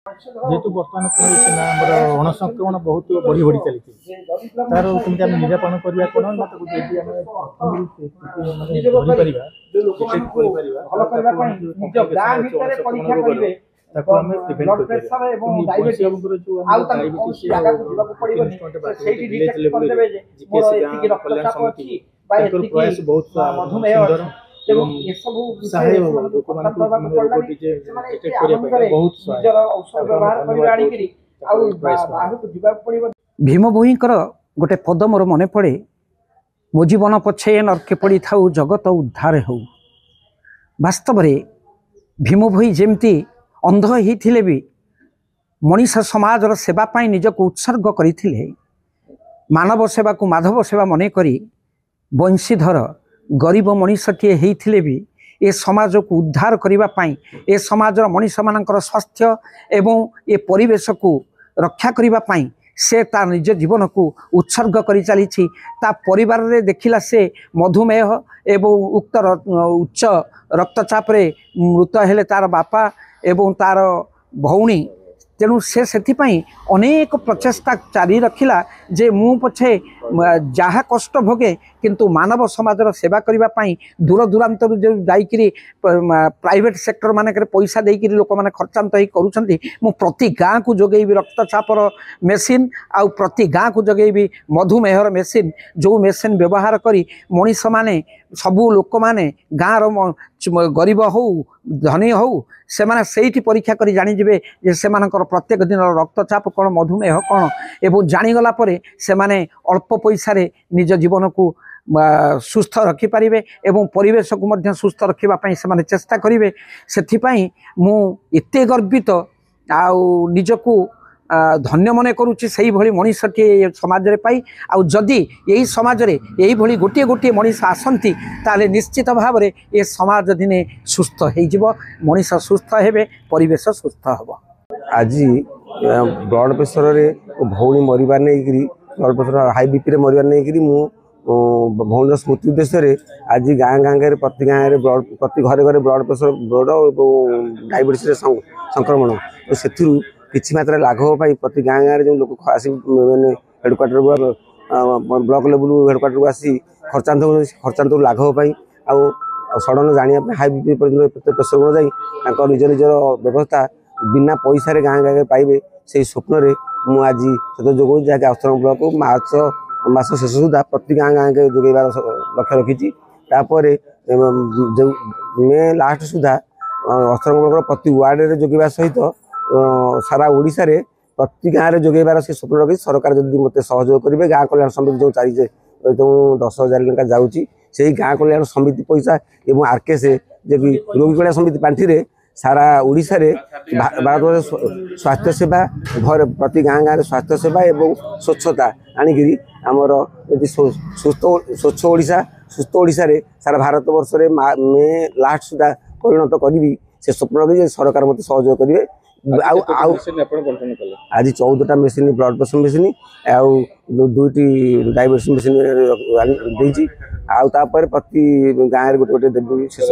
जेहेतु बर्तमान अणसंक्रमण बहुत बढ़ी बढ़ी चली तार कमी आम निरापण करवा कौन ना प्रयास बहुत सुंदर भीम भोईकर गोटे पद मोर मन पड़े मो जीवन पछे नरके पड़ी था जगत उद्धार हो। वास्तव में भीम भोई जमती अंध होते भी मनीष समाजर सेवाई निजक उत्सर्ग करते मानव सेवा को माधव सेवा मन करी वंशीधर गरीब मनीषटीए होते भी ए समाज को उद्धार करने ए समाजर मनीष मानकर स्वास्थ्य एवं ए परिवेश को रक्षा करने से ता निज जीवन को उत्सर्ग कर चली परिवार रे देखिला से मधुमेह एवं उक्त उच्च रक्तचाप रे मृत हेले तार बापा एवं तार भौणी तेणु से अनेक प्रचेष्टा जारी रखिला जे मु पछे जहाँ कष्ट भोगे किंतु मानव समाजर सेवा करने दूर दूरांत जो जाकि प्राइवेट सेक्टर मानक पैसा देकर लोक मैंने खर्चांत करुँच मु प्रति गाँ को जोगेबी रक्तचापर मेसीन आउ प्रति गाँ को जोगेबी मधुमेहर मेसीन जो मेसीन व्यवहार करी मनीष माने सबू लोक मैंने गाँव गरीब हो धनी हो से माने सेठी परीक्षा करी जानिजिबे जे सेमानकर प्रत्येक दिन रक्तचाप कौन मधुमेह कौन एवं जानीगला से माने अल्प पैसा रे निज जीवन को सुस्थ रखिपारे एवं परिवेश को मध्य सुस्थ रखापी से चेष्टा करेंगे से मु एते गर्वित आउ निजको धन्य मन करुच्ची से भली मनीषटी समाज रे पाई आउ जदि यही समाज रे यही भली गोटे गोटे मनीष आसंती ताले निश्चित भाव रे ये समाज दिने सुस्थ हो मनीष सुस्थ हेबे परिवेश सुस्थ हम। आज ब्लड प्रेसर रे भौणी मरबार नहीं ब्लड प्रेसर हाई बीपी मरबार नहीं मु भौणी स्मृति उद्देश्य आज गाँ गाँ प्रति गाँव में ब्लड प्रति घरे घरे ब्लड प्रेसर ब्लड और डायबिटीज संक्रमण तो से किसी मात्रा लाघव प्रति गाँ गाँव में जो लोग आसी मैंने हेडक्वार्टर ब्लॉक लेवल हेडक्वार्टर को आसी खर्चांत लाघव आउ सडन जाना हाई बीपी प्रेसर गुण जाए निज निजर व्यवस्था बिना पैसा रे गाँ गाँ पाइबे से स्वप्न मु आज सत जोग जहाँकि आश्रम ब्लॉक मार्च मास शेष सुधा प्रति गाँ गाँ के जोगेबार लक्ष्य रखी जो मे लास्ट सुधा आश्रम ब्लॉक प्रति वार्ड जोगेबा सहित सारा ओडिशा रे प्रति गाँव में जोगेबार से स्वप्न रखी सरकार जब मत सहयोग करेंगे गाँ कल्याण समिति जो चारी जो 10,000 टका जाऊँगी से गाँ कल्याण समिति पैसा एवं आरकेस जबकि रोगी कल्याण समिति पांठि रे सारा ओडिशा रे भारत स्वास्थ्य सेवा घर प्रति गाँ गाँव स्वास्थ्य सेवा एवं स्वच्छता आनिकी आमर यदि स्वच्छ ओडिशा सुस्थ ओडिशा रे सारा भारत वर्ष रे मे लास्ट सुधा परिणत करी से स्वप्न रखी सरकार मत सहयोग करेंगे। आज 14टा मेसीन ब्लड प्रेसर मेसीन आउ 2टी डायबिटीज मेसीन देती आउ प्रति गाँव गोटे गोटे देवी शेष।